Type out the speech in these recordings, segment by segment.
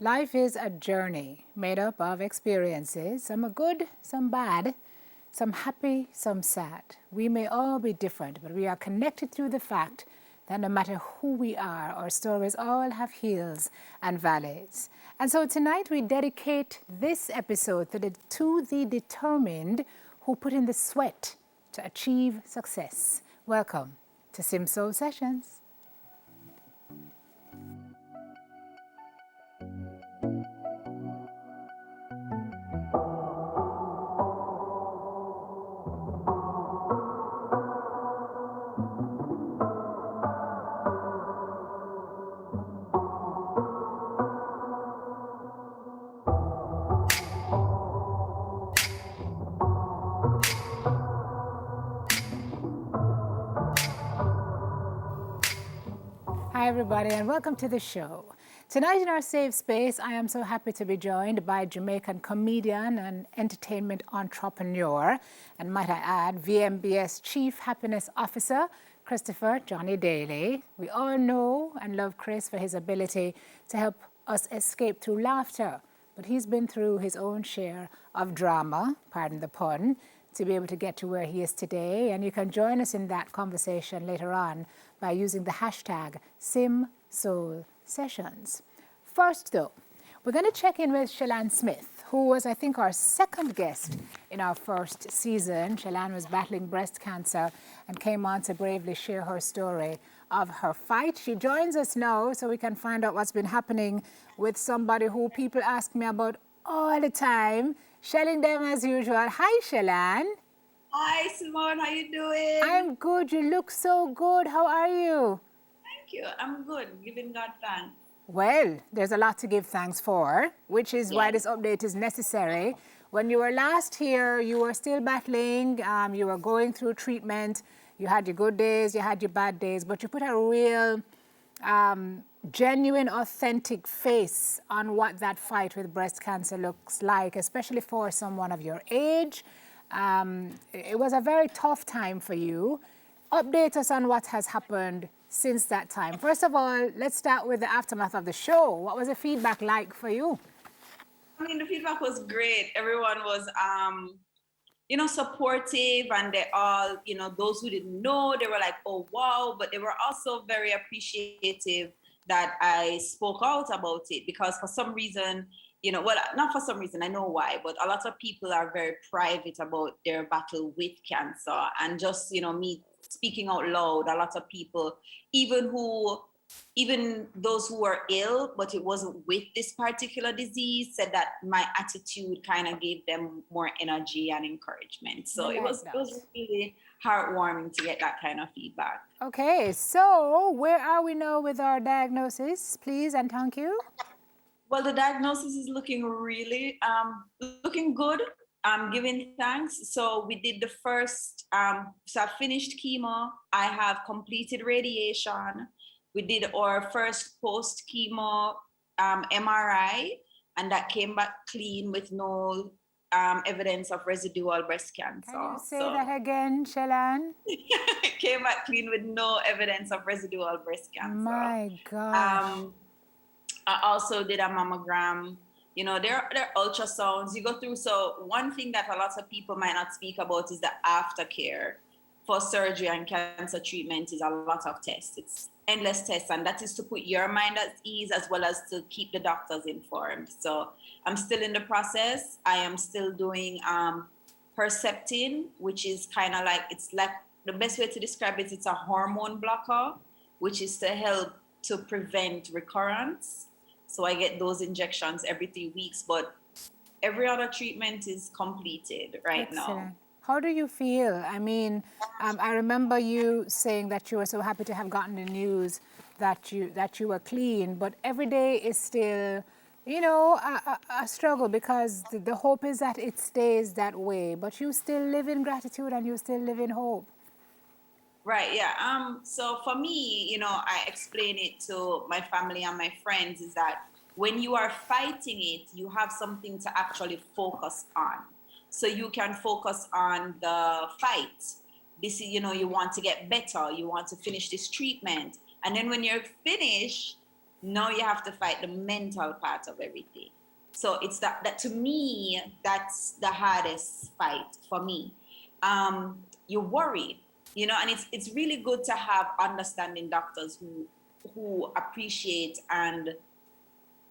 Life is a journey made up of experiences. Some are good, some bad, some happy, some sad. We may all be different, but we are connected through the fact that no matter who we are, our stories all have hills and valleys. And so tonight we dedicate this episode to the determined who put in the sweat to achieve success. Welcome to Simsoul Sessions. Hi, everybody, and welcome to the show. Tonight in our safe space, I am so happy to be joined by Jamaican comedian and entertainment entrepreneur, and might I add, VMBS Chief Happiness Officer, Christopher Johnny Daley. We all know and love Chris for his ability to help us escape through laughter, but he's been through his own share of drama, pardon the pun, to be able to get to where he is today. And you can join us in that conversation later on by using the hashtag SimSoulSessions. First, though, we're going to check in with Shalane Smith, who was, I think, our second guest in our first season. Shalane was battling breast cancer and came on to bravely share her story of her fight. She joins us now so we can find out what's been happening with somebody who people ask me about all the time, shelling them as usual. Hi, Shalane. Hi, Simone. How you doing? I'm good. You look so good. How are you? Thank you. I'm good. Giving God thanks. Well, there's a lot to give thanks for, which is why Yes. this update is necessary. When you were last here, you were still battling. You were going through treatment. You had your good days, you had your bad days, but you put a real, genuine, authentic face on what that fight with breast cancer looks like, especially for someone of your age. It was a very tough time for you. Update us on what has happened since that time. First of all, let's start with the aftermath of the show. What was the feedback like for you? I mean, the feedback was great. Everyone was, supportive, and they all, those who didn't know, they were like, oh, wow. But they were also very appreciative that I spoke out about it, because for some reason, well, not for some reason, I know why, but a lot of people are very private about their battle with cancer. And just, me speaking out loud, a lot of people, even those who were ill, but it wasn't with this particular disease, said that my attitude kind of gave them more energy and encouragement. So I it like was that. it was really heartwarming to get that kind of feedback. Okay, so where are we now with our diagnosis, please and thank you? Well, the diagnosis is looking really looking good. I'm giving thanks. So we did the first, so I finished chemo. I have completed radiation. We did our first post chemo MRI, and that came back clean with no evidence of residual breast cancer. Can you say So that again, Shalane? it came back clean with no evidence of residual breast cancer. My gosh. I also did a mammogram. There are ultrasounds you go through. So one thing that a lot of people might not speak about is the aftercare for surgery and cancer treatment is a lot of tests. It's endless tests, and that is to put your mind at ease as well as to keep the doctors informed. So I'm still in the process. I am still doing Herceptin, which is kind of like, it's like, the best way to describe it, it's a hormone blocker, which is to help to prevent recurrence. So I get those injections every 3 weeks, but every other treatment is completed right now. Excellent. How do you feel? I mean, I remember you saying that you were so happy to have gotten the news that you were clean, but every day is still, a struggle, because the hope is that it stays that way. But you still live in gratitude and you still live in hope. Right, yeah. So for me, I explain it to my family and my friends, is that when you are fighting it, you have something to actually focus on. So you can focus on the fight. This is, you want to get better, you want to finish this treatment. And then when you're finished, Now you have to fight the mental part of everything. So it's that to me, that's the hardest fight for me. You worry, and it's really good to have understanding doctors who appreciate and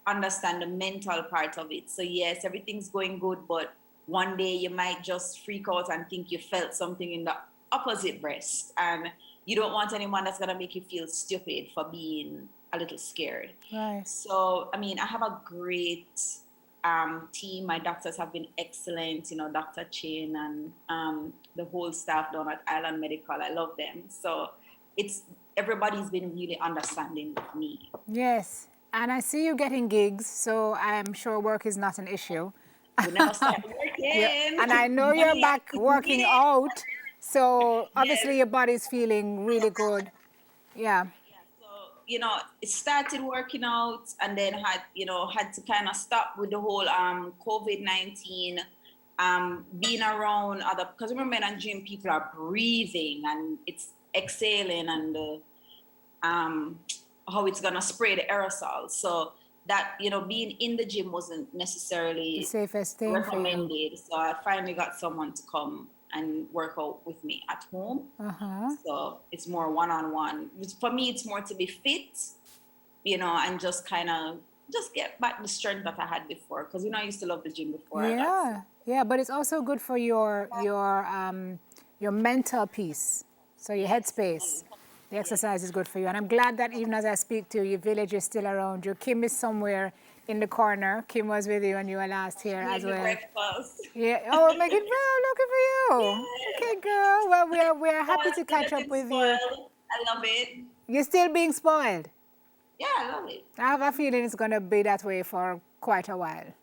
understand the mental part of it. So yes, everything's going good, but one day you might just freak out and think you felt something in the opposite breast, and you don't want anyone that's gonna make you feel stupid for being a little scared. Right. So I mean, I have a great team. My doctors have been excellent, Dr. Chin and the whole staff down at Island Medical. I love them. So everybody's been really understanding with me. Yes. And I see you getting gigs, so I'm sure work is not an issue. We never start working. Yeah. And I know you're back working out, so obviously your body's feeling really good. Yeah. So, it started working out and then had to kind of stop with the whole COVID-19, being around other, because remember in a gym, people are breathing and it's exhaling and how it's gonna spray the aerosol. So that, being in the gym wasn't necessarily The safest thing recommended. for you. So I finally got someone to come and work out with me at home. So it's more one-on-one. For me, it's more to be fit, and just kind of just get back the strength that I had before. Because I used to love the gym before. Yeah, but it's also good for your mental peace, so your headspace. The exercise is good for you. And I'm glad that even as I speak to you, your village is still around you. Kim is somewhere in the corner. Kim was with you when you were last here as well. Breakfast. Yeah. Oh, my good girl, looking for you. Okay, girl. Well, we're happy to catch up with you. I love it. You're still being spoiled. Yeah, I love it. I have a feeling it's going to be that way for quite a while.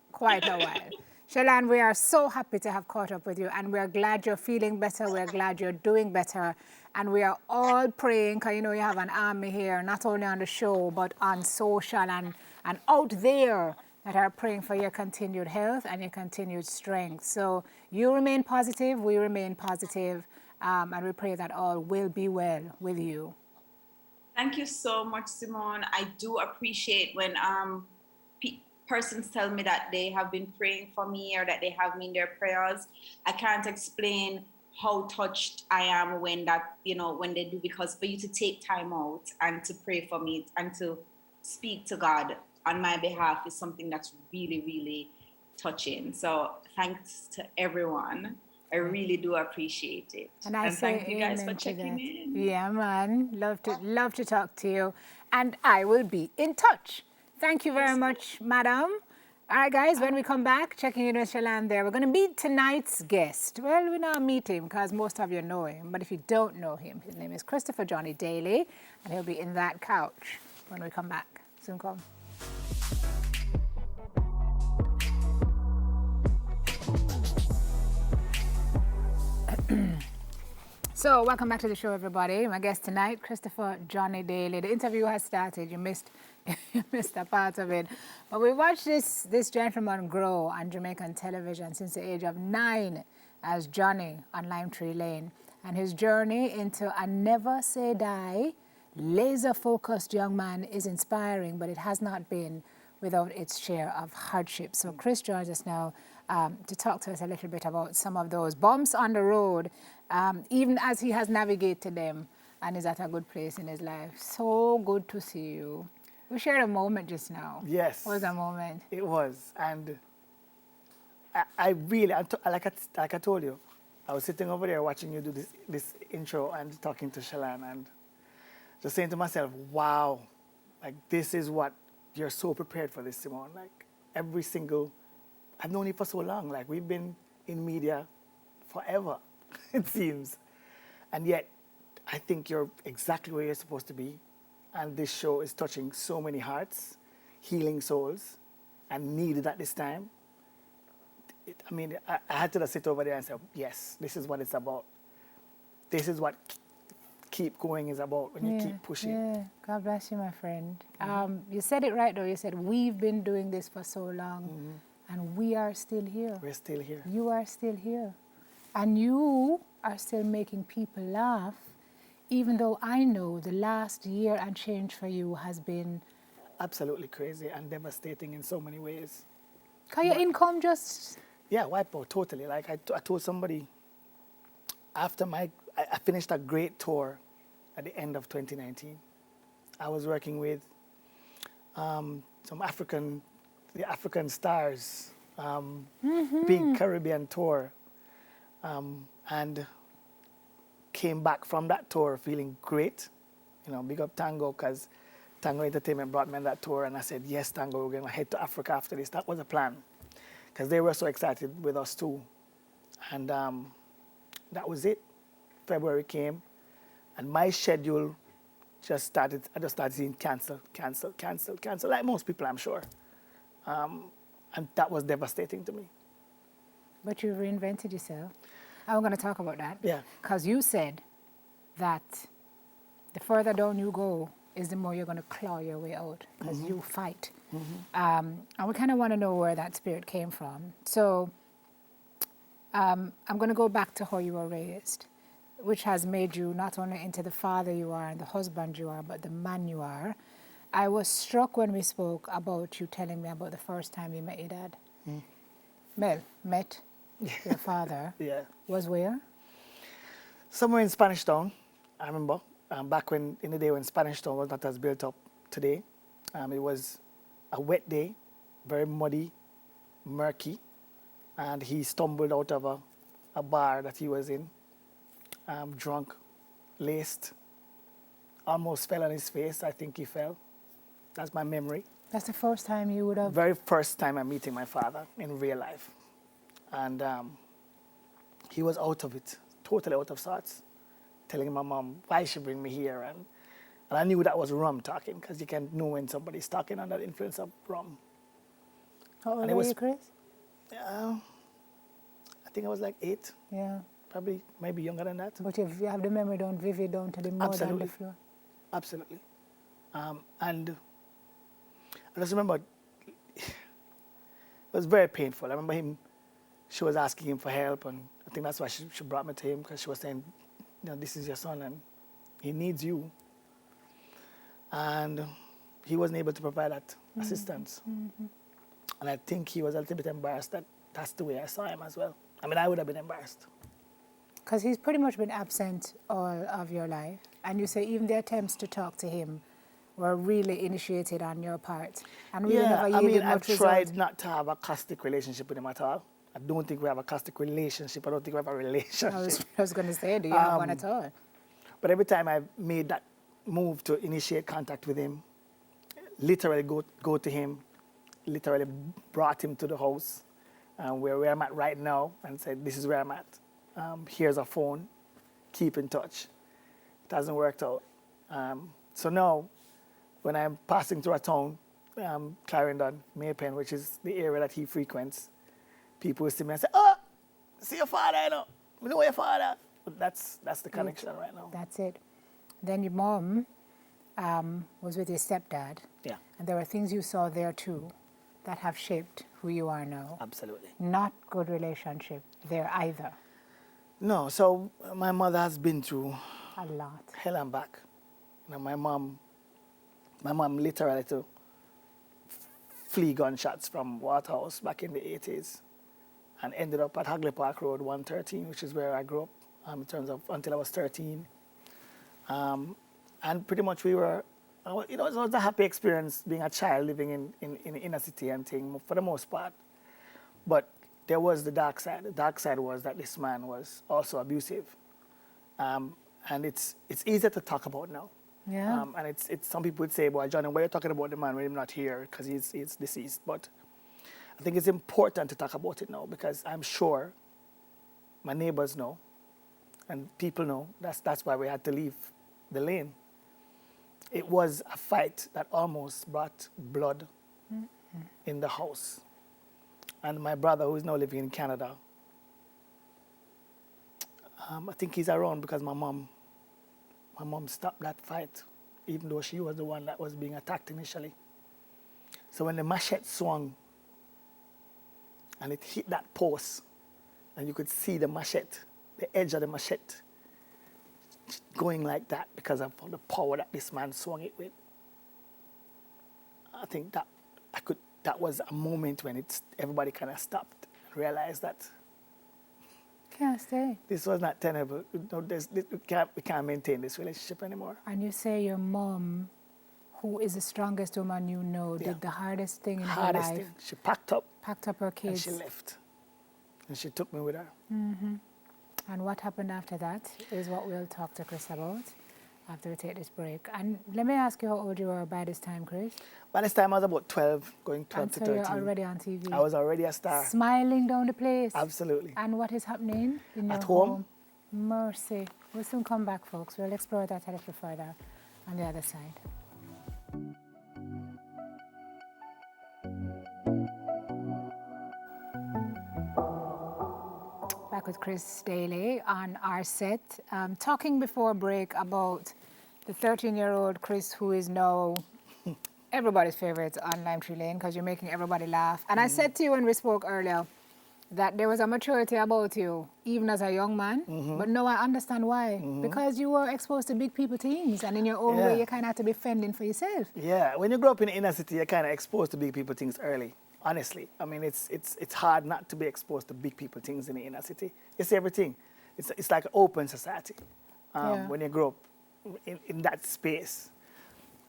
Shalane, we are so happy to have caught up with you, and we're glad you're feeling better. We're glad you're doing better. And we are all praying, because you have an army here, not only on the show, but on social and out there, that are praying for your continued health and your continued strength. So you remain positive, we remain positive, and we pray that all will be well with you. Thank you so much, Simone. I do appreciate when persons tell me that they have been praying for me or that they have me in their prayers. I can't explain how touched I am when when they do, because for you to take time out and to pray for me and to speak to God on my behalf is something that's really, really touching. So thanks to everyone. I really do appreciate it. And thank you guys for checking in. Yeah, man. Love to talk to you. And I will be in touch. Thank you very much, madam. All right, guys, when we come back, checking in with Shalane there, we're going to meet tonight's guest. Well, we're not meet him because most of you know him. But if you don't know him, his name is Christopher Johnny Daley, and he'll be in that couch when we come back. Soon come. So, welcome back to the show, everybody. My guest tonight, Christopher Johnny Daley. The interview has started. You missed a part of it. But we watched this gentleman grow on Jamaican television since the age of 9 as Johnny on Lime Tree Lane. And his journey into a never say die, laser-focused young man is inspiring, but it has not been without its share of hardship. So Chris joins us now to talk to us a little bit about some of those bumps on the road, even as he has navigated them and is at a good place in his life. So good to see you. We shared a moment just now. Yes. What was a moment? It was. And I really, like I told you, I was sitting over there watching you do this intro and talking to Shalane and just saying to myself, wow, like this is what, you're so prepared for this, Simone. Like I've known you for so long. Like we've been in media forever, it seems. And yet, I think you're exactly where you're supposed to be. And this show is touching so many hearts, healing souls, and needed at this time. I had to just sit over there and say, yes, this is what it's about. This is what keep going is about when you keep pushing. Yeah, God bless you, my friend. You said it right, though. You said, we've been doing this for so long, and we are still here. We're still here. You are still here. And you are still making people laugh, even though I know the last year and change for you has been absolutely crazy and devastating in so many ways. Can your income just... Yeah, wipe out totally. Like I told somebody, after I finished a great tour at the end of 2019. I was working with some the African Stars, big Caribbean tour, and came back from that tour feeling great. You know, big up Tango, because Tango Entertainment brought me on that tour, and I said, yes, Tango, we're going to head to Africa after this. That was a plan, because they were so excited with us too. And that was it. February came, and my schedule I just started seeing cancel, like most people, I'm sure. And that was devastating to me. But you reinvented yourself. I'm going to talk about that. Yeah. Because you said that the further down you go is the more you're going to claw your way out, because you fight. And we kind of want to know where that spirit came from. So I'm going to go back to how you were raised, which has made you not only into the father you are and the husband you are, but the man you are. I was struck when we spoke about you telling me about the first time you met your dad. Mel met your father. Yeah. Was where? Somewhere in Spanish Town, I remember. Back in the day when Spanish Town was not as built up today. It was a wet day, very muddy, murky, and he stumbled out of a bar that he was in, drunk, laced, almost fell on his face. I think he fell. That's my memory. That's the first time you would have... Very first time I'm meeting my father in real life. And he was out of it, totally out of sorts, telling my mom why she bring me here. And I knew that was rum talking, because you can know when somebody's talking under the influence of rum. How old were you, Chris? I think I was like 8. Yeah. Probably, maybe younger than that. But if you have the memory down, vivid down to the mud on the floor. Absolutely. And I just remember, it was very painful. I remember she was asking him for help, and I think that's why she brought me to him, because she was saying, you know, this is your son, and he needs you. And he wasn't able to provide that assistance. And I think he was a little bit embarrassed that that's the way I saw him as well. I mean, I would have been embarrassed. Because he's pretty much been absent all of your life. And you say even the attempts to talk to him were really initiated on your part. And really never yielded much result. I've tried not to have a caustic relationship with him at all. I don't think we have a caustic relationship. I don't think we have a relationship. I was going to say, do you have one at all? But every time I've made that move to initiate contact with him, literally go to him, literally brought him to the house where I'm at right now, and said, this is where I'm at. Here's a phone, keep in touch. It hasn't worked out. So now, when I'm passing through a town, Clarendon, Maypen, which is the area that he frequents, people will see me and say, oh, see your father, you know. We know your father. But that's the connection right now. That's it. Then your mom was with your stepdad. Yeah. And there were things you saw there too that have shaped who you are now. Absolutely. Not good relationship there either. No, so my mother has been through A lot. hell and back. You know, my mom literally had to flee gunshots from Waterhouse back in the 80s and ended up at Hagley Park Road 113, which is where I grew up in terms of until I was 13. And pretty much we were, you know, it was a happy experience being a child living in the inner city and thing for the most part. But there was the dark side. The dark side was that this man was also abusive. And it's easier to talk about now. Yeah. And it's some people would say, boy, Johnny, why are you talking about the man when he's not here because he's deceased? But I think it's important to talk about it now because I'm sure my neighbors know and people know. That's why we had to leave the lane. It was a fight that almost brought blood in the house. And my brother, who is now living in Canada, I think he's around because my mom stopped that fight, even though she was the one that was being attacked initially. So when the machete swung and it hit that post, and you could see the machete, the edge of the machete, going like that because of the power that this man swung it with. I think that was a moment when everybody kind of stopped and realized that Can't stay. this was not tenable. We can't maintain this relationship anymore. And you say your mom, who is the strongest woman you know, Yeah. did the hardest thing in her Hardest life, thing. She packed up packed up her and kids. she left. And she took me with her. And what happened after that is what we'll talk to Chris about after we take this break. And let me ask you how old you were by this time, Chris. By this time, I was about 12, going 12 And to so 13. you're already on TV. I was already a star. Smiling down the place. Absolutely. And what is happening in your At home? Mercy. We'll soon come back, folks. We'll explore that a little further on the other side. Back with Chris Daley on our set, talking before break about the 13-year-old Chris, who is now everybody's favorite on Lime Tree Lane because you're making everybody laugh. And I said to you when we spoke earlier that there was a maturity about you, even as a young man. But now I understand why. Because you were exposed to big people things, and in your own way, you kind of had to be fending for yourself. Yeah, when you grow up in the inner city, you're kind of exposed to big people things early. Honestly, I mean, it's hard not to be exposed to big people things in the inner city. It's everything. It's like an open society when you grow up in that space.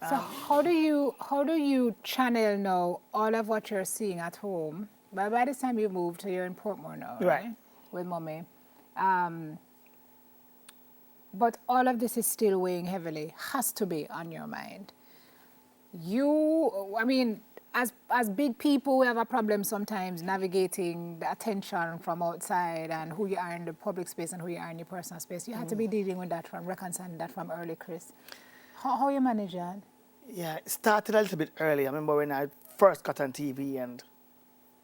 So how do you channel now all of what you're seeing at home? By this time you moved, so you're in Portmore now, right? With mommy. But all of this is still weighing heavily, has to be on your mind. I mean, as big people, we have a problem sometimes navigating the attention from outside and who you are in the public space and who you are in your personal space. You had to be dealing with that reconciling that from early, Chris. How you manage that? Yeah, it started a little bit early. I remember when I first got on TV, and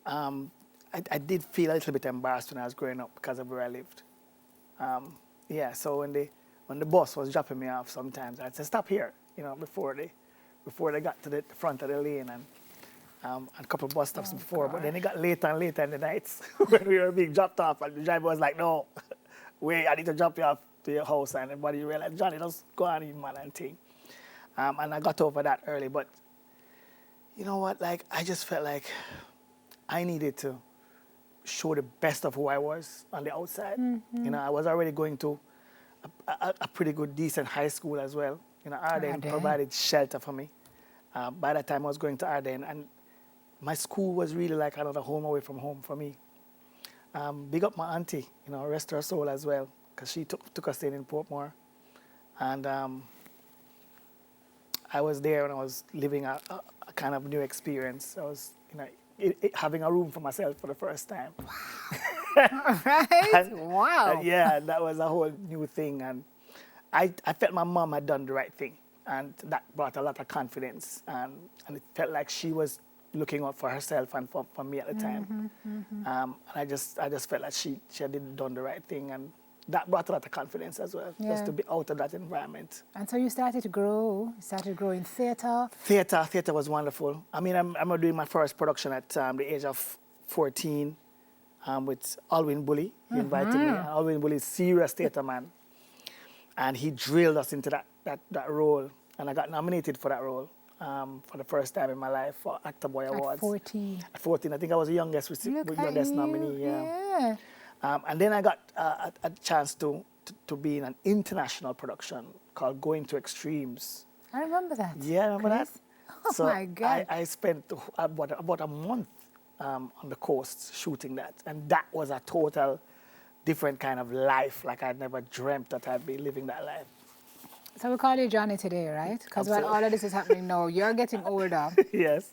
I did feel a little bit embarrassed when I was growing up because of where I lived. So when the bus was dropping me off, sometimes I'd say, "Stop here," before they got to the front of the lane, and a couple of bus stops before. But then it got later and later in the nights when we were being dropped off, and the driver was like, "No, wait, I need to drop you off to your house." And everybody realized, "Johnny, just go on in, man," and thing. And I got over that early, but you know what? Like, I just felt like I needed to show the best of who I was on the outside. I was already going to a pretty good, decent high school as well. Arden provided shelter for me. By that time, I was going to Arden, and my school was really like another home away from home for me. Big up my auntie, rest her soul as well, because she took us in Portmore. And I was there when I was living a kind of new experience. I was, having a room for myself for the first time. Right? Wow. Yeah, that was a whole new thing. And I felt my mom had done the right thing. And that brought a lot of confidence. And it felt like she was looking out for herself and for me at the time. And I just felt like she had done the right thing. And that brought a lot of confidence as well, just to be out of that environment. And so you started to grow. You started growing theatre. Theatre was wonderful. I mean, I'm doing my first production at the age of 14 with Alwyn Bully. He invited me. Alwyn Bully is a serious theatre man. And he drilled us into that role. And I got nominated for that role for the first time in my life for Actor Boy Awards. At 14. At 14. I think I was the youngest nominee. Yeah. And then I got a chance to be in an international production called Going to Extremes. I remember that. Yeah, remember Chris? that? Oh, so my God. I spent about a month on the coast shooting that. And that was a total different kind of life. Like I'd never dreamt that I'd be living that life. So we call you Johnny today, right? Because when all of this is happening now, you're getting older. Yes.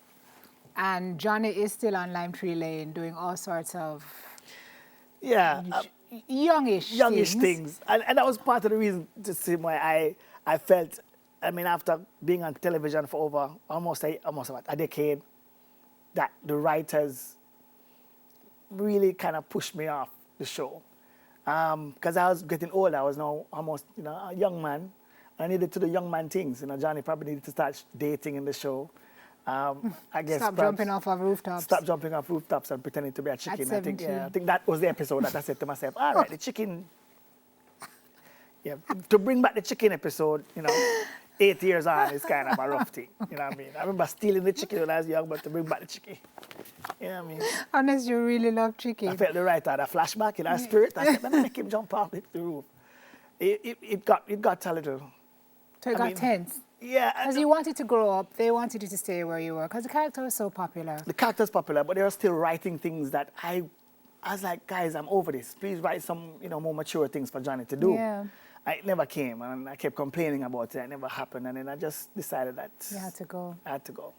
And Johnny is still on Lime Tree Lane doing all sorts of youngish things. And that was part of the reason to see why I felt, I mean, after being on television for over almost about a decade, that the writers really kind of pushed me off the show. Because I was getting older. I was now almost, a young man. I needed to do young man things. Johnny probably needed to start dating in the show. I guess Stop jumping off of rooftops. Stop jumping off rooftops and pretending to be a chicken. At 17. I think that was the episode that I said to myself, all right, the chicken. Yeah, to bring back the chicken episode, 8 years on, it's kind of a rough thing. You know what I mean? I remember stealing the chicken when I was young, but to bring back the chicken. You know what I mean? Unless you really love chicken. I felt the right had a flashback in our spirit. I said, let me make him jump off the roof. It got a little. So it got tense. Yeah. Because you wanted to grow up, they wanted you to stay where you were, because the character was so popular. The character's popular, but they were still writing things that I was like, guys, I'm over this. Please write some, more mature things for Johnny to do. Yeah. It never came, and I kept complaining about it. It never happened, and then I just decided that You had to go. I had to go.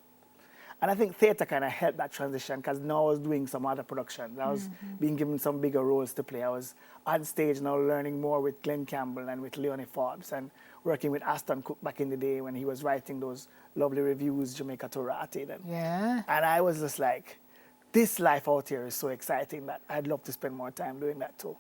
And I think theatre kind of helped that transition, because now I was doing some other productions. I was being given some bigger roles to play. I was on stage now learning more with Glenn Campbell and with Leonie Forbes, and working with Aston Cook back in the day when he was writing those lovely reviews, Jamaica to Rotted. Yeah. And I was just like, this life out here is so exciting that I'd love to spend more time doing that too.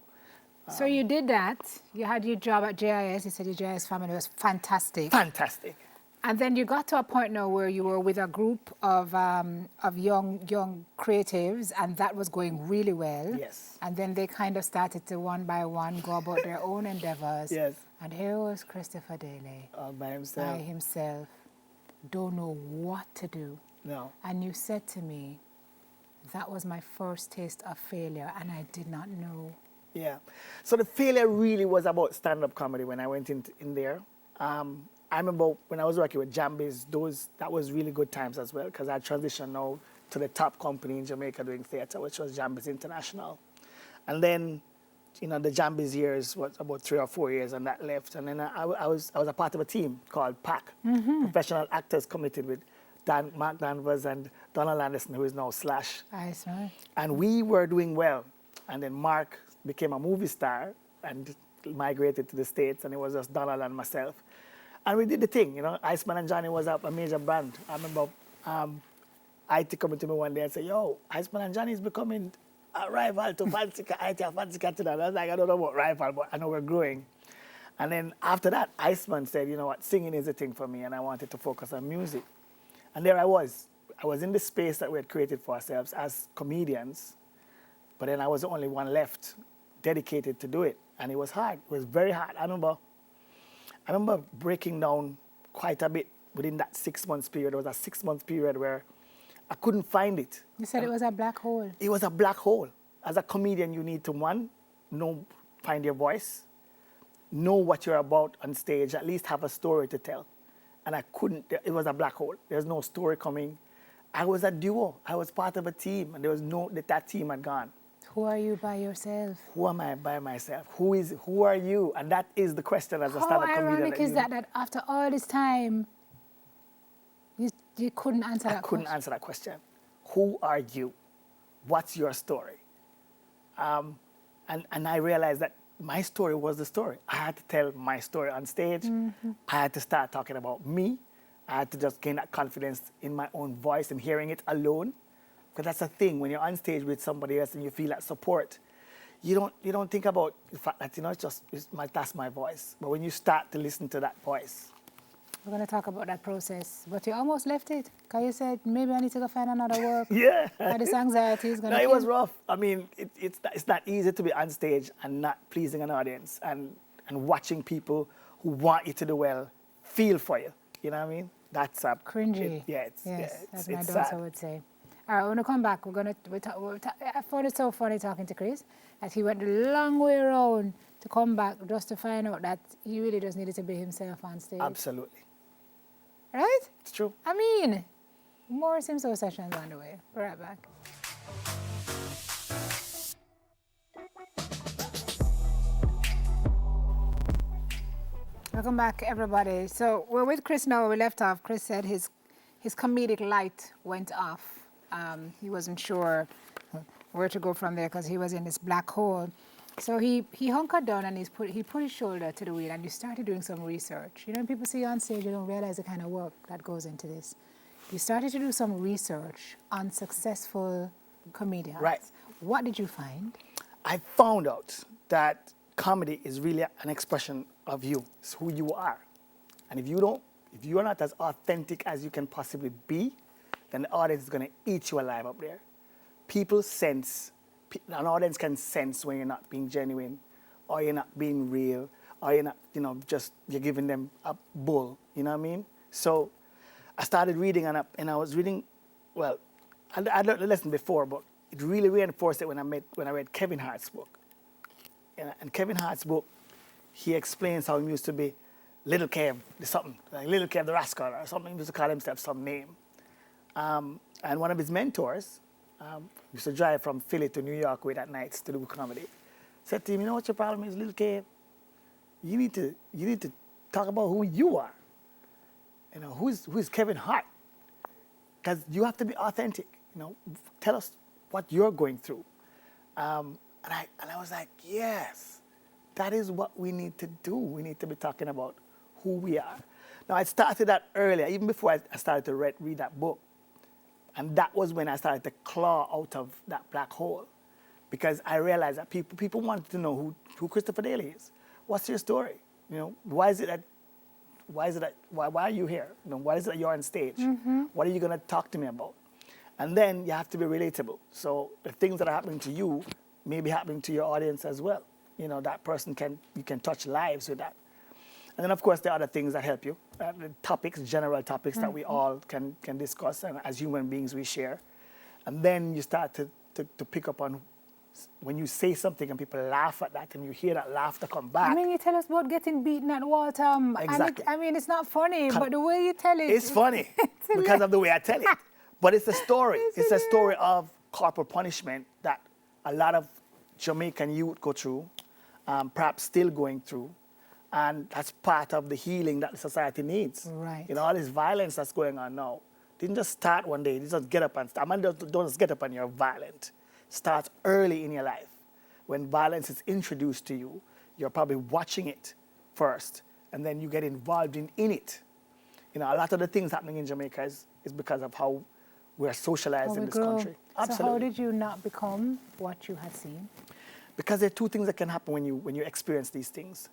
So you did that. You had your job at JIS. You said your JIS family was fantastic. Fantastic. And then you got to a point now where you were with a group of young creatives, and that was going really well. Yes. And then they kind of started to, one by one, go about their own endeavors. Yes. And here was Christopher Daley. All by himself. By himself. Don't know what to do. No. And you said to me, that was my first taste of failure, and I did not know. Yeah. So the failure really was about stand-up comedy when I went in there. I remember when I was working with Jambies, that was really good times as well, because I transitioned now to the top company in Jamaica doing theatre, which was Jambies International. And then, the Jambies years was about 3 or 4 years, and that left. And then I was a part of a team called PAC, Professional Actors Committed, with Mark Danvers and Donald Anderson, who is now Slash. Nice, right? And we were doing well. And then Mark became a movie star and migrated to the States, and it was just Donald and myself. And we did the thing, Iceman and Johnny was a major brand. I remember IT coming to me one day and say, yo, Iceman and Johnny is becoming a rival to Fancy Cat today. I was like, I don't know about rival, but I know we're growing. And then after that, Iceman said, you know what, singing is a thing for me, and I wanted to focus on music. And there I was. I was in the space that we had created for ourselves as comedians, but then I was the only one left dedicated to do it. And it was hard. It was very hard. I remember breaking down quite a bit within that 6 months period. There was a 6 month period where I couldn't find it. You said it was a black hole. It was a black hole. As a comedian, you need to, find your voice, know what you're about on stage, at least have a story to tell. And I couldn't, it was a black hole. There's no story coming. I was a duo. I was part of a team, and that team had gone. Who are you by yourself? Who am I by myself? Who are you? And that is the question as a stand-up comedian. How ironic is that after all this time, you couldn't answer that question? I couldn't answer that question. Who are you? What's your story? And I realized that my story was the story. I had to tell my story on stage. I had to start talking about me. I had to just gain that confidence in my own voice and hearing it alone. Because that's the thing, when you're on stage with somebody else and you feel that support, you don't think about the fact that, that's my voice. But when you start to listen to that voice. We're going to talk about that process. But you almost left it. Because you said, maybe I need to go find another work. Yeah. And this anxiety is going to it was rough. I mean, it's not easy to be on stage and not pleasing an audience and watching people who want you to do well feel for you. You know what I mean? That's cringy. As my daughter would say. All right, when we come back, I found it so funny talking to Chris that he went a long way around to come back just to find out that he really just needed to be himself on stage. Absolutely. Right? It's true. I mean, more Simso sessions on the way. We're right back. Welcome back, everybody. So we're with Chris now. We left off. Chris said his comedic light went off. He wasn't sure where to go from there because he was in this black hole. So he hunkered down and he put his shoulder to the wheel, and he started doing some research. When people see you on stage, you don't realize the kind of work that goes into this. You started to do some research on successful comedians. Right. What did you find? I found out that comedy is really an expression of you. It's who you are. And if you are not as authentic as you can possibly be, then the audience is going to eat you alive up there. An audience can sense when you're not being genuine, or you're not being real, or you're not, you're giving them a bull. You know what I mean? So I started reading, and I was reading, well, I learned the lesson before, but it really reinforced it when I read Kevin Hart's book. And Kevin Hart's book, he explains how he used to be Little Kev, something, like Little Kev the Rascal or something. He used to call himself some name. And one of his mentors used to drive from Philly to New York with at nights to do comedy. Said to him, you know what your problem is, Little Kev? You need to talk about who you are. You know, who is Kevin Hart? Because you have to be authentic. You know, tell us what you're going through. And I was like, yes, that is what we need to do. We need to be talking about who we are. Now, I started that earlier, even before I started to read that book. And that was when I started to claw out of that black hole. Because I realized that people wanted to know who Christopher Daley is. What's your story? You know, why are you here? You know, why is it that you're on stage? Mm-hmm. What are you going to talk to me about? And then you have to be relatable. So the things that are happening to you may be happening to your audience as well. You know, that person you can touch lives with that. And then, of course, there are other things that help you. The topics, general topics that we all can discuss, and as human beings we share. And then you start to pick up on when you say something and people laugh at that and you hear that laughter come back. I mean, you tell us about getting beaten at Waltham. Exactly. And it's not funny, but the way you tell it. It's funny because of the way I tell it. But it's a story. It's a story of corporal punishment that a lot of Jamaican youth go through, perhaps still going through. And that's part of the healing that the society needs. Right. You know, all this violence that's going on now didn't just start one day. You just get up and start. I mean, don't just get up and you're violent. Starts early in your life. When violence is introduced to you, you're probably watching it first, and then you get involved in it. You know, a lot of the things happening in Jamaica is because of how we're socialized in this country. Absolutely. So how did you not become what you had seen? Because there are two things that can happen when you experience these things.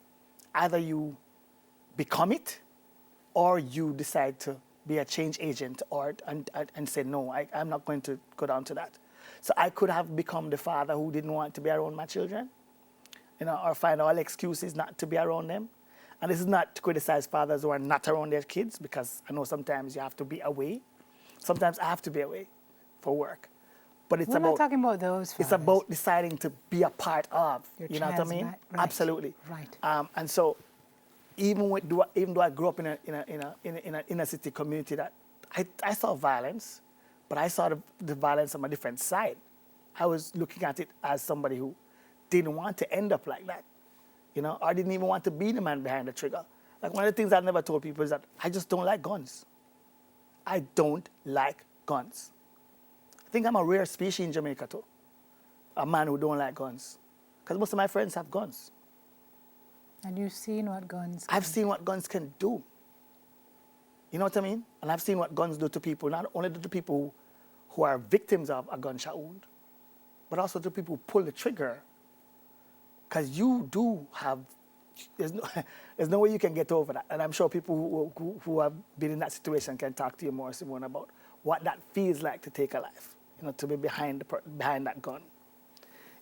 Either you become it, or you decide to be a change agent and say, no, I'm not going to go down to that. So I could have become the father who didn't want to be around my children, you know, or find all excuses not to be around them. And this is not to criticize fathers who are not around their kids, because I know sometimes you have to be away. Sometimes I have to be away for work. But We're not talking about those fathers. It's about deciding to be a part of. Your you know what I mean? right. Absolutely. Right. And so, even though I grew up in an inner city community, that I saw violence, but I saw the violence on a different side. I was looking at it as somebody who didn't want to end up like that, you know, or didn't even want to be the man behind the trigger. Like, one of the things I've never told people is that I just don't like guns. I don't like guns. I think I'm a rare species in Jamaica too, a man who don't like guns, because most of my friends have guns. And you've seen what guns can I've seen what guns can do. You know what I mean? And I've seen what guns do to people, not only to people who are victims of a gunshot wound, but also to people who pull the trigger. Because you do have, there's no way you can get over that. And I'm sure people who have been in that situation can talk to you more, Simone, about what that feels like to take a life, you know, to be behind that gun.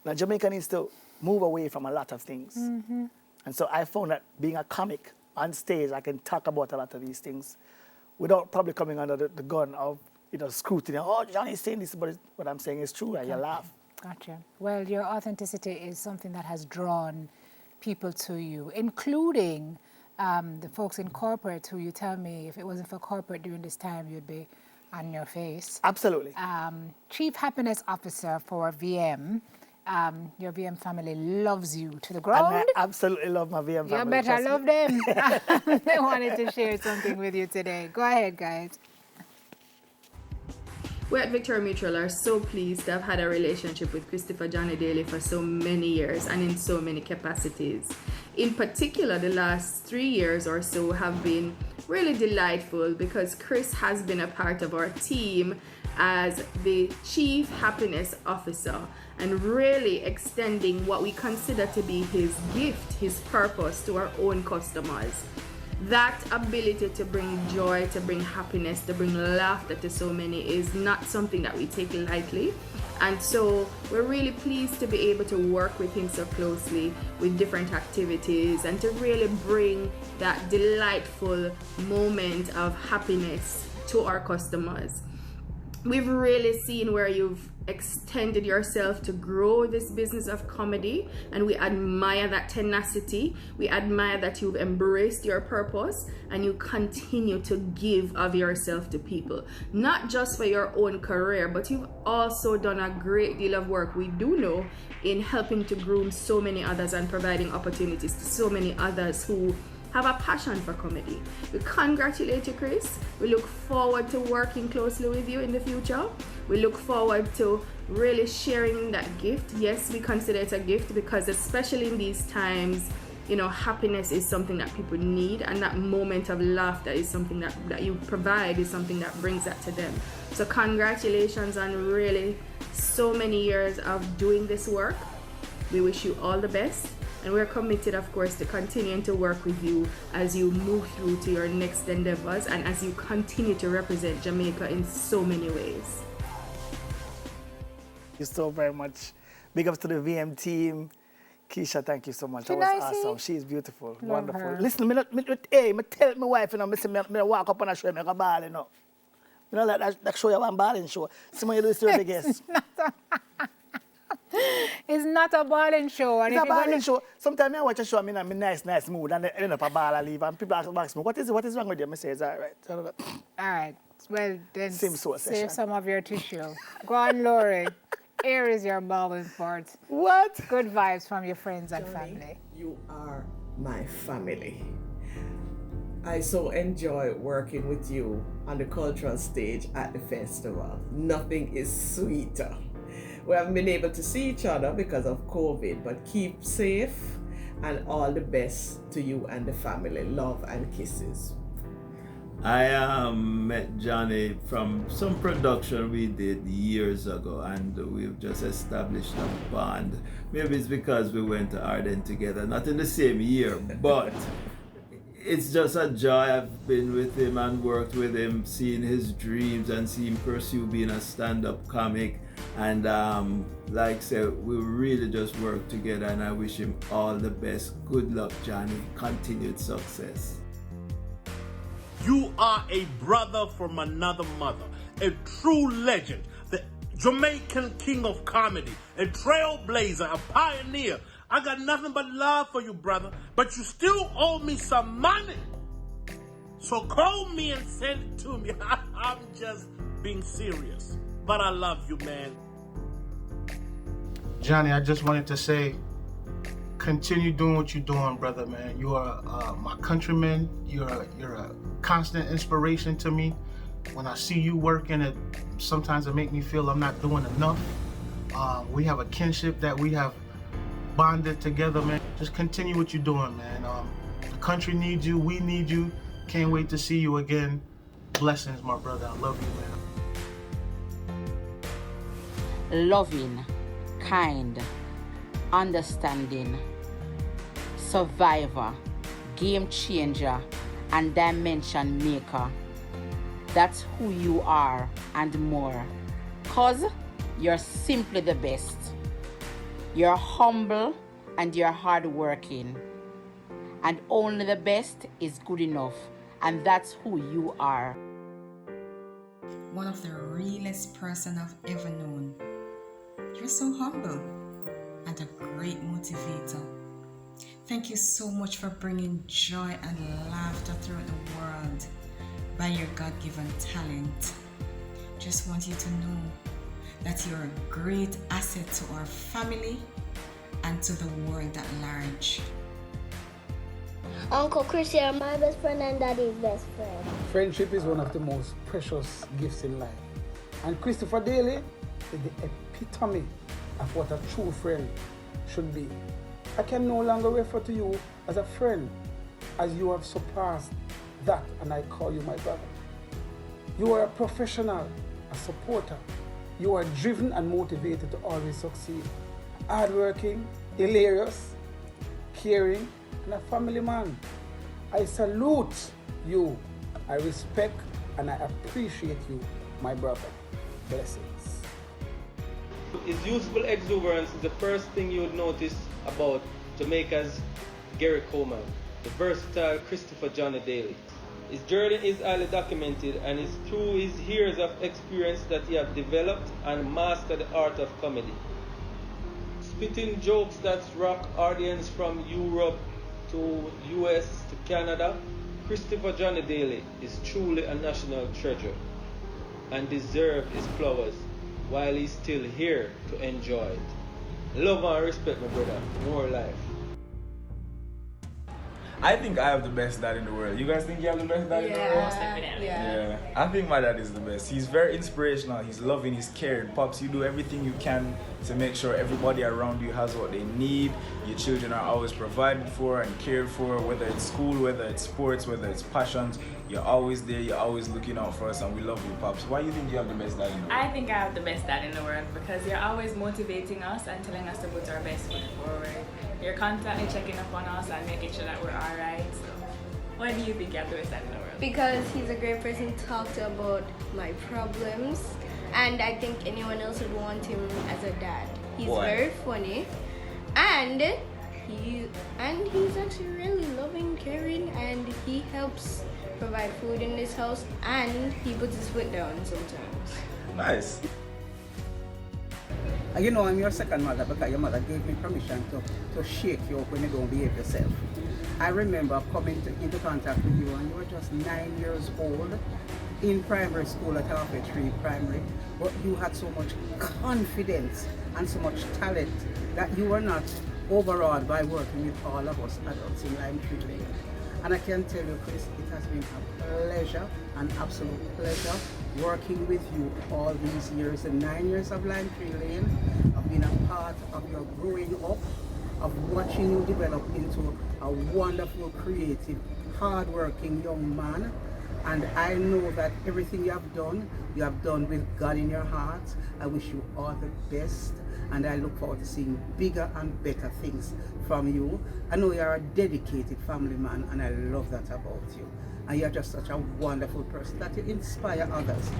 Now, Jamaica needs to move away from a lot of things. Mm-hmm. And so I found that being a comic on stage, I can talk about a lot of these things without probably coming under the gun of, you know, scrutiny. Oh, Johnny's saying this, but what I'm saying is true, and you laugh. Gotcha. Well, your authenticity is something that has drawn people to you, including the folks in corporate who you tell me, if it wasn't for corporate during this time, you'd be on your face. Absolutely. Chief Happiness Officer for VM. Your VM family loves you to the ground. And I absolutely love my VM family. You better love them. They wanted to share something with you today. Go ahead, guys. We at Victoria Mutual are so pleased to have had a relationship with Christopher Johnny Daley for so many years and in so many capacities. In particular, the last 3 years or so have been really delightful because Chris has been a part of our team as the Chief Happiness Officer and really extending what we consider to be his gift, his purpose to our own customers. That ability to bring joy, to bring happiness, to bring laughter to so many is not something that we take lightly. And so we're really pleased to be able to work with him so closely with different activities and to really bring that delightful moment of happiness to our customers. We've really seen where you've extended yourself to grow this business of comedy, and we admire that tenacity. We admire that you've embraced your purpose and you continue to give of yourself to people, not just for your own career, but you've also done a great deal of work, we do know, in helping to groom so many others and providing opportunities to so many others who have a passion for comedy. We congratulate you, Chris. We look forward to working closely with you in the future. We look forward to really sharing that gift. Yes, we consider it a gift because especially in these times, you know, happiness is something that people need, and that moment of laughter is something that you provide, is something that brings that to them. So congratulations on really so many years of doing this work. We wish you all the best. And we're committed, of course, to continuing to work with you as you move through to your next endeavors and as you continue to represent Jamaica in so many ways. Thank you so very much. Big ups to the VM team. Keisha, thank you so much. She That was nicey? awesome. She's beautiful. Love Wonderful. her. Listen, I tell my wife, you know, I walk up on a show, I go ball, you know. You know, like that show you one balling show. Someone you do this to the guest. It's not a balling show. And It's if a you're balling gonna- show. Sometimes I watch a show, I'm in a nice mood, and I end up a ball and leave, and people ask me, what is wrong with you? I say, it's all right. All right. Well, then Same source save session. some of your tissue. Go on, Lori. Here is your balling part. What? Good vibes from your friends and family. You are my family. I so enjoy working with you on the cultural stage at the festival. Nothing is sweeter. We haven't been able to see each other because of COVID, but keep safe and all the best to you and the family. Love and kisses. I met Johnny from some production we did years ago, and we've just established a bond. Maybe it's because we went to Arden together, not in the same year, but it's just a joy. I've been with him and worked with him, seeing his dreams and seeing him pursue being a stand-up comic. And like I said, we really just work together, and I wish him all the best. Good luck, Johnny. Continued success. You are a brother from another mother, a true legend, the Jamaican king of comedy, a trailblazer, a pioneer. I got nothing but love for you, brother, but you still owe me some money. So call me and send it to me. I'm just being serious, but I love you, man. Johnny, I just wanted to say, continue doing what you're doing, brother, man. You are my countryman. You're a constant inspiration to me. When I see you working, sometimes it makes me feel I'm not doing enough. We have a kinship that we have bonded together, man. Just continue what you're doing, man. The country needs you. We need you. Can't wait to see you again. Blessings, my brother. I love you, man. Loving, kind, understanding, survivor, game changer, and dimension maker. That's who you are and more. 'Cause you're simply the best. You're humble and you're hardworking. And only the best is good enough. And that's who you are. One of the realest person I've ever known. You're so humble and a great motivator. Thank you so much for bringing joy and laughter throughout the world by your God-given talent. Just want you to know that you're a great asset to our family and to the world at large. Uncle Chris, you're my best friend and Daddy's best friend. Friendship is one of the most precious gifts in life. And Christopher Daley is the epitome of what a true friend should be. I can no longer refer to you as a friend, as you have surpassed that, and I call you my brother. You are a professional, a supporter. You are driven and motivated to always succeed. Hardworking, hilarious, caring, and a family man. I salute you. I respect and I appreciate you, my brother. Blessings. His youthful exuberance is the first thing you would notice about Jamaica's Gary Coleman, the versatile Christopher Johnny Daley. His journey is highly documented, and it's through his years of experience that he has developed and mastered the art of comedy. Spitting jokes that rock audience from Europe to US to Canada, Christopher Johnny Daley is truly a national treasure and deserves his flowers while he's still here to enjoy it. Love and respect, my brother. More life. I think I have the best dad in the world. You guys think you have the best dad in the world? Most definitely. Yeah. I think my dad is the best. He's very inspirational. He's loving, he's caring. Pops, you do everything you can to make sure everybody around you has what they need. Your children are always provided for and cared for, whether it's school, whether it's sports, whether it's passions. You're always there, you're always looking out for us, and we love you, Pops. Why do you think you have the best dad in the world? I think I have the best dad in the world because you're always motivating us and telling us to put our best foot forward. You're constantly checking up on us and making sure that we're alright. So, why do you think you have the best dad in the world? Because he's a great person to talk to about my problems, and I think anyone else would want him as a dad. He's very funny, and he's actually really loving, caring, and he helps provide food in this house, and he puts his foot down sometimes. Nice. You know, I'm your second mother because your mother gave me permission to shake you up when you don't behave yourself. I remember coming into contact with you and you were just 9 years old in primary school at Halfway Tree Primary, but you had so much confidence and so much talent that you were not overawed by working with all of us adults in Lime Tree Lane. And I can tell you, Chris, it has been a pleasure, an absolute pleasure, working with you all these years. The 9 years of Lime Tree Lane, I've been a part of your growing up, of watching you develop into a wonderful, creative, hard-working young man. And I know that everything you have done with God in your heart. I wish you all the best, and I look forward to seeing bigger and better things from you. I know you're a dedicated family man, and I love that about you. And you're just such a wonderful person that you inspire others.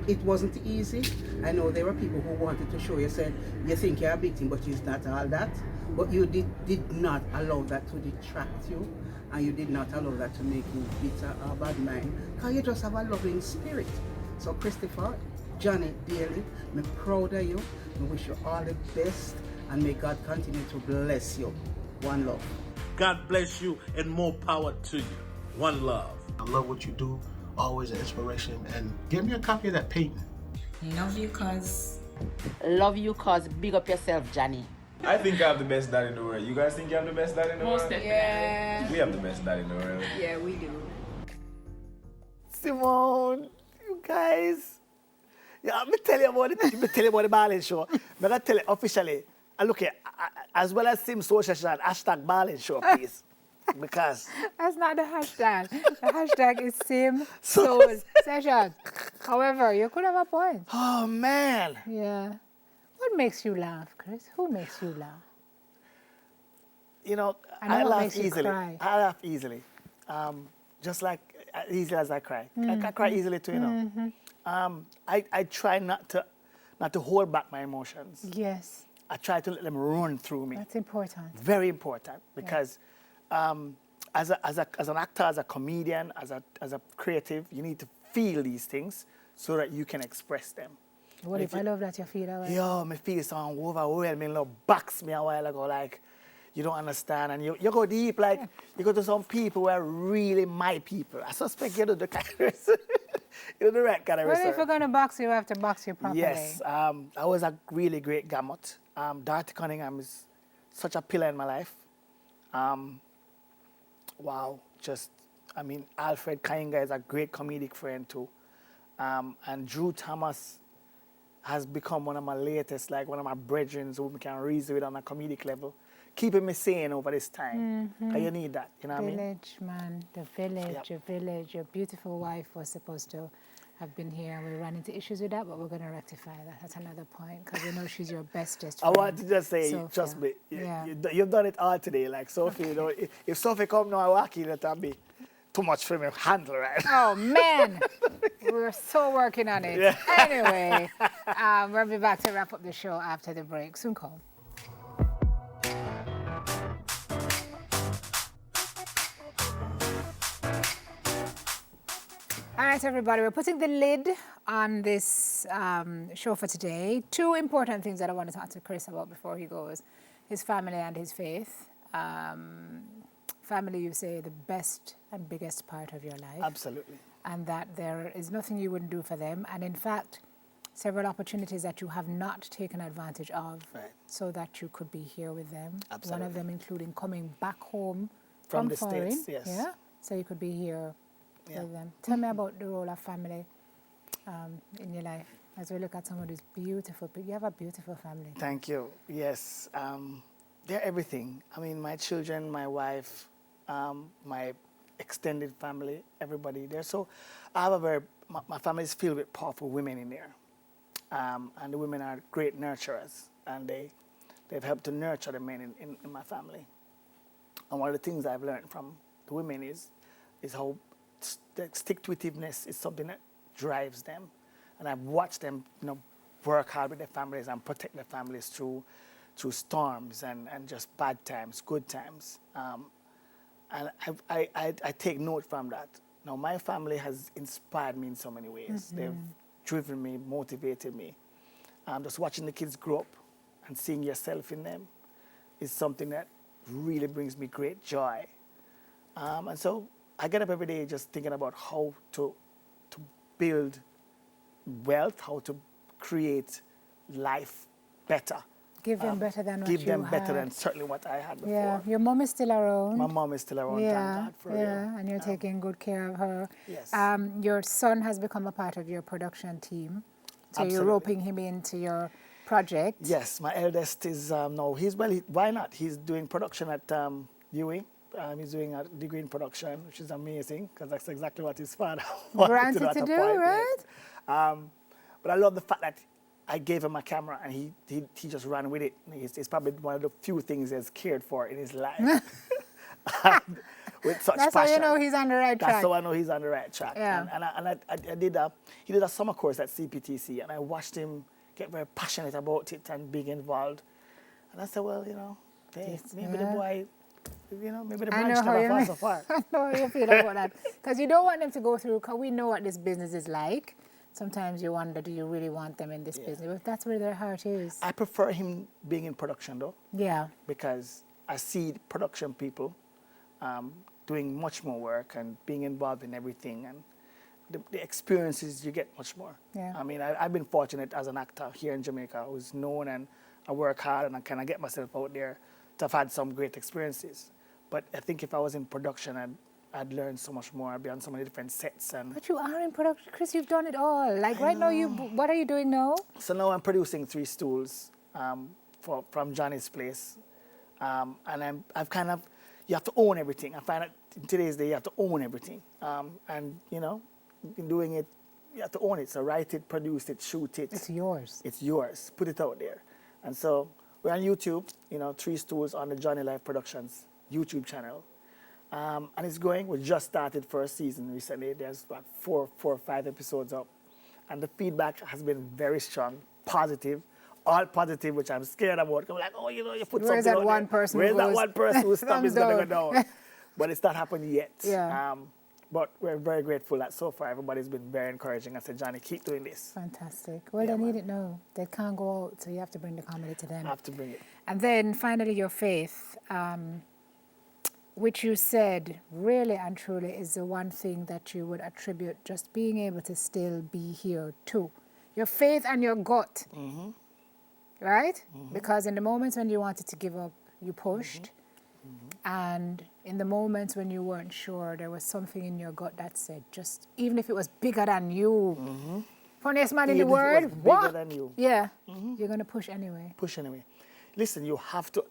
It wasn't easy. I know there were people who wanted to show you, said, you think you're a victim, but it's not all that. But you did not allow that to detract you, and you did not allow that to make you bitter or bad mind, because you just have a loving spirit. So Christopher Johnny Daley, I'm proud of you. I wish you all the best, and may God continue to bless you. One love. God bless you and more power to you. One love. I love what you do, always an inspiration. And give me a copy of that painting. Love you, cuz. Love you, cuz. Big up yourself, Johnny. I think I have the best dad in the world. You guys think you have the best dad in the world? Most definitely. Yeah. We have the best dad in the world. Yeah, we do. Simone, you guys. Yeah, let me tell you about the Ballin Show. I'm going to tell you officially. And look here, as well as Sim Social Chat, hashtag Ballin Show, please. Because That's not the hashtag. The hashtag is Sim Soul Session. However, you could have a point. oh man, Yeah. What makes you laugh, Chris? Who makes you laugh? you know, And I what laugh makes you easily. cry? I laugh easily, just like as easily as I cry. I cry easily too, you know. I try not to hold back my emotions. Yes, I try to let them run through me. that's important. Very important because as an actor, as a comedian, as a creative, you need to feel these things so that you can express them. What if I love that you feel that way? Yo, me feel so overwhelming, like box me a while ago, like you don't understand, and you go deep, like you go to some people who are really my people. I suspect you do the kind of you do the right kind of Well, if research. you're going to box you have to box you properly. Yes, I was a really great gamut. Dorothy Cunningham is such a pillar in my life. Wow, Alfred Kainga is a great comedic friend too. And Drew Thomas has become one of my latest, like one of my brethren who we can reason with on a comedic level, keeping me sane over this time. And you need that, you know what I mean? Village, man, the village, Yep. your village. Your beautiful wife was supposed to have been here, and we ran into issues with that, but we're going to rectify that. That's another point, because we know she's your bestest I friend. want to just say, Sophia. trust me, Yeah. you've done it all today. Like Sophie, you know, if Sophie come now, I walk in, that'll be too much for me to handle, right? Oh, man. We're so working on it. Yeah. Anyway, we'll be back to wrap up the show after the break. Soon come. All right, everybody, we're putting the lid on this show for today. Two important things that I want to talk to Chris about before he goes. His family and his faith. Family, you say, the best and biggest part of your life. Absolutely. And that there is nothing you wouldn't do for them. And in fact, several opportunities that you have not taken advantage of so that you could be here with them. Absolutely. One of them including coming back home From the foreign. States, yes. Yeah, so you could be here with them. Tell me about the role of family in your life as we look at some of these beautiful people. You have a beautiful family. Thank you. Yes, they're everything. I mean, my children, my wife, my extended family, everybody there. So I have my family is filled with powerful women in there. And the women are great nurturers, and they've helped to nurture the men in my family. And one of the things I've learned from the women is how the stick-to-itiveness is something that drives them. And I've watched them, work hard with their families and protect their families through storms and just bad times, good times. And I take note from that. Now, my family has inspired me in so many ways. They've driven me, motivated me. Just watching the kids grow up and seeing yourself in them is something that really brings me great joy. And so I get up every day just thinking about how to build wealth, how to create life better. Give them better than what Give you them had. better than certainly what I had before. Yeah, your mom is still around. My mom is still around, thank God for her. Yeah, and you're taking good care of her. Yes. Your son has become a part of your production team. So Absolutely. you're roping him into your project. Yes, my eldest is why not? He's doing production at UWI. He's doing a degree in production, which is amazing because that's exactly what his father wanted to do at a point, right? Yes. But I love the fact that I gave him a camera and he just ran with it. It's probably one of the few things he's cared for in his life. With such That's passion. how you know he's on the right track. That's how I know he's on the right track. Yeah. He did a summer course at CPTC, and I watched him get very passionate about it and being involved. And I said, well, maybe the boy, maybe the branch never falls so far. I know how you feel about that. Because you don't want them to go through, because we know what this business is like. Sometimes you wonder, do you really want them in this business? But that's where their heart is. I prefer him being in production, though. Yeah. Because I see production people doing much more work and being involved in everything. And the experiences, you get much more. Yeah. I mean, I've been fortunate as an actor here in Jamaica who's known, and I work hard and I kind of get myself out there to have had some great experiences. But I think if I was in production, I'd learn so much more. I'd be on so many different sets. But you are in production, Chris. You've done it all. Like right now, what are you doing now? So now I'm producing 3 Stools from Johnny's Place. And I've kind of, you have to own everything. I find that in today's day, you have to own everything. And, in doing it, you have to own it. So write it, produce it, shoot it. It's yours. It's yours. Put it out there. And so we're on YouTube, 3 Stools on the Johnny Life Productions YouTube channel. And it's going. We just started first season recently. There's about 4 or 5 episodes up. And the feedback has been very strong, positive, all positive, which I'm scared about. I'm like, you put Where's something that out one there. person Where's who that goes, one person whose stuff is going to thumbs go down? down? But it's not happened yet. Yeah. But we're very grateful that so far everybody's been very encouraging. I said, Johnny, keep doing this. Fantastic. Well, they need it now. They can't go out, so you have to bring the comedy to them. I have to bring it. And then finally, your faith, which you said really and truly is the one thing that you would attribute just being able to still be here too. Your faith and your gut, right? Because in the moments when you wanted to give up, you pushed. And in the moments when you weren't sure, there was something in your gut that said, just even if it was bigger than you, funniest man in the world, bigger than you. Yeah, you're going to push anyway. Push anyway. Listen, you have to,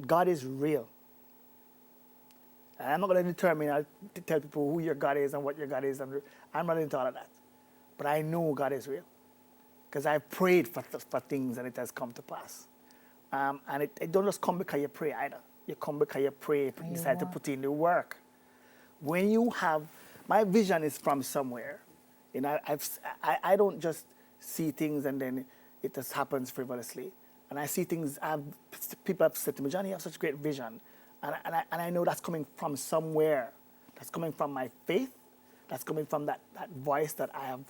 God is real. And I'm not going to determine, to tell people who your God is and what your God is. I'm not into all of that. But I know God is real. Because I've prayed for things and it has come to pass. And it don't just come because you pray either. You come because you pray, you decide to put in the work. When you have, my vision is from somewhere. You know, I don't just see things and then it just happens frivolously. And I see things, people have said to me, Johnny, you have such great vision. And I know that's coming from somewhere. That's coming from my faith. That's coming from that voice that I have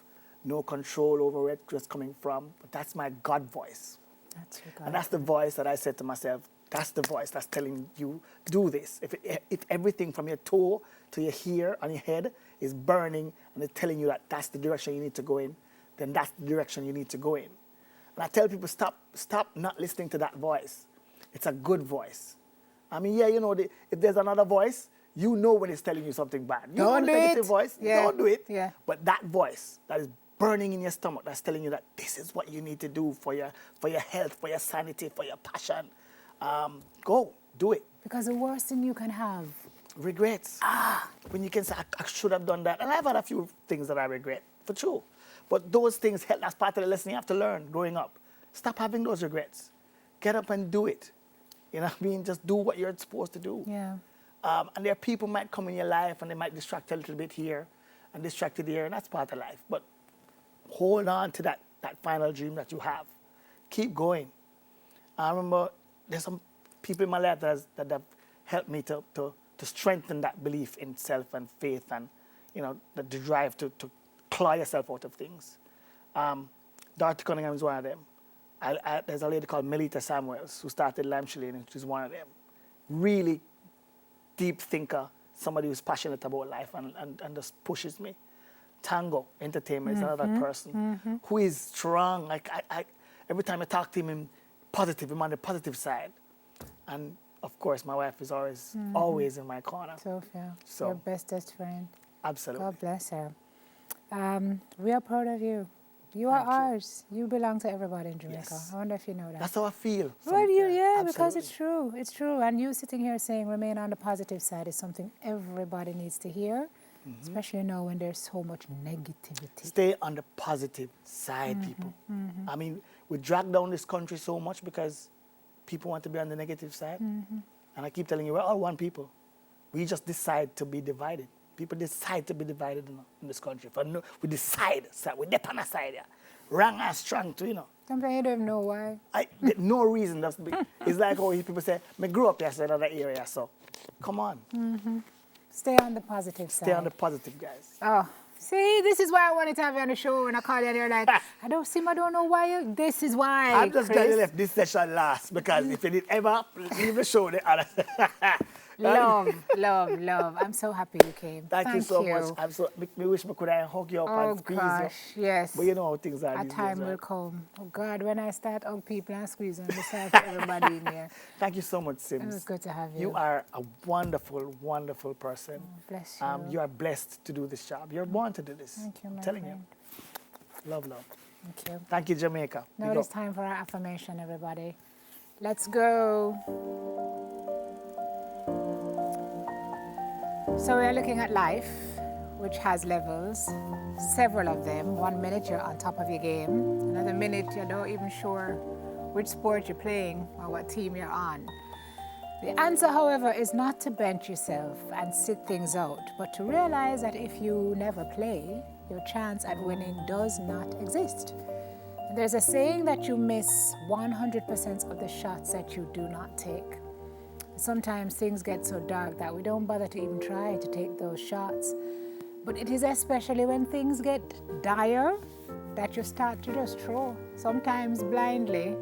no control over it, just coming from. But that's my God voice. That's your God. And that's the voice that I said to myself, that's the voice that's telling you, do this. If everything from your toe to your hair on your head is burning and it's telling you that that's the direction you need to go in, then that's the direction you need to go in. And I tell people, stop not listening to that voice. It's a good voice. I mean, yeah, you know, if there's another voice, you know when it's telling you something bad. You Don't know do the negative it. voice, Yeah. don't do it. Yeah. But that voice that is burning in your stomach, that's telling you that this is what you need to do for your health, for your sanity, for your passion. Go, do it. Because the worst thing you can have. Regrets. When you can say, I should have done that. And I've had a few things that I regret, for sure. But those things, that's part of the lesson you have to learn growing up. Stop having those regrets. Get up and do it. You know what I mean? Just do what you're supposed to do. Yeah. And there are people might come in your life and they might distract a little bit here and distract you there, and that's part of life. But hold on to that final dream that you have. Keep going. I remember there's some people in my life that have helped me to strengthen that belief in self and faith and, you know, the drive to claw yourself out of things. Dorothy Cunningham is one of them. There's a lady called Melita Samuels who started Lime Shilling, and she's one of them. Really deep thinker, somebody who's passionate about life and just pushes me. Tango Entertainment is another person who is strong. Like I every time I talk to him, I'm positive. I'm on the positive side. And of course, my wife is always in my corner. Sophia, So- your bestest friend. Absolutely. God bless her. We are proud of you. You are ours. You belong to everybody in Jamaica. Yes. I wonder if you know that. That's how I feel. Well, yeah, Absolutely. because it's true. It's true. And you sitting here saying remain on the positive side is something everybody needs to hear, especially now when there's so much negativity. Stay on the positive side, people. I mean, we drag down this country so much because people want to be on the negative side. And I keep telling you, we're all one people. We just decide to be divided. People decide to be divided in this country. We decide, we get on a side, yeah. Wrong and strong too, you know. Sometimes you don't even know why. No reason. It's like how people say, I grew up in another area, so come on. Stay on the positive side. Stay on the positive, guys. Oh, see, this is why I wanted to have you on the show. When I call you and you're like, I don't know why this is why. I'm just glad you Chris. left this session last because if you did ever leave the show, Love. I'm so happy you came. Thank you so much. I wish I could have hug you up and squeeze you. Yes. But you know how things are A these time days, will right? come. Oh God, when I start hug people and squeeze them, besides everybody in here. Thank you so much, Sims. It was good to have you. You are a wonderful, wonderful person. Bless you. You are blessed to do this job. You're born to do this. Thank you, my I'm telling friend. you. Love. Thank you. Thank you, Jamaica. Now Big it is up. time for our affirmation, everybody. Let's go. So we are looking at life, which has levels, several of them. 1 minute you're on top of your game. Another minute you're not even sure which sport you're playing or what team you're on. The answer, however, is not to bench yourself and sit things out, but to realize that if you never play, your chance at winning does not exist. And there's a saying that you miss 100% of the shots that you do not take. Sometimes things get so dark that we don't bother to even try to take those shots. But it is especially when things get dire that you start to just throw, sometimes blindly,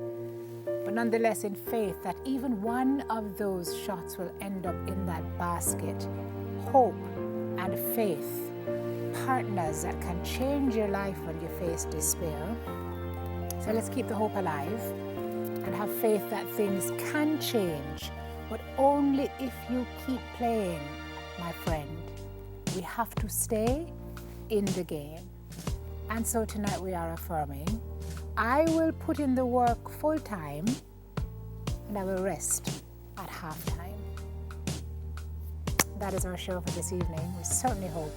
but nonetheless in faith that even one of those shots will end up in that basket. Hope and faith, partners that can change your life when you face despair. So let's keep the hope alive and have faith that things can change, but only if you keep playing, my friend. We have to stay in the game. And so tonight we are affirming, I will put in the work full time and I will rest at halftime. That is our show for this evening. We certainly hope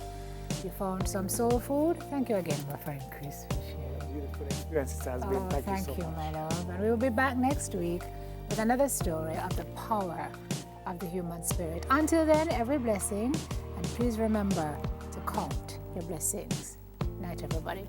you found some soul food. Thank you again, my friend Chris, for sharing. Beautiful experience it has been. Thank you so much. My love. And we will be back next week with another story of the power of the human spirit. Until then, every blessing And please remember to count your blessings. Night, everybody.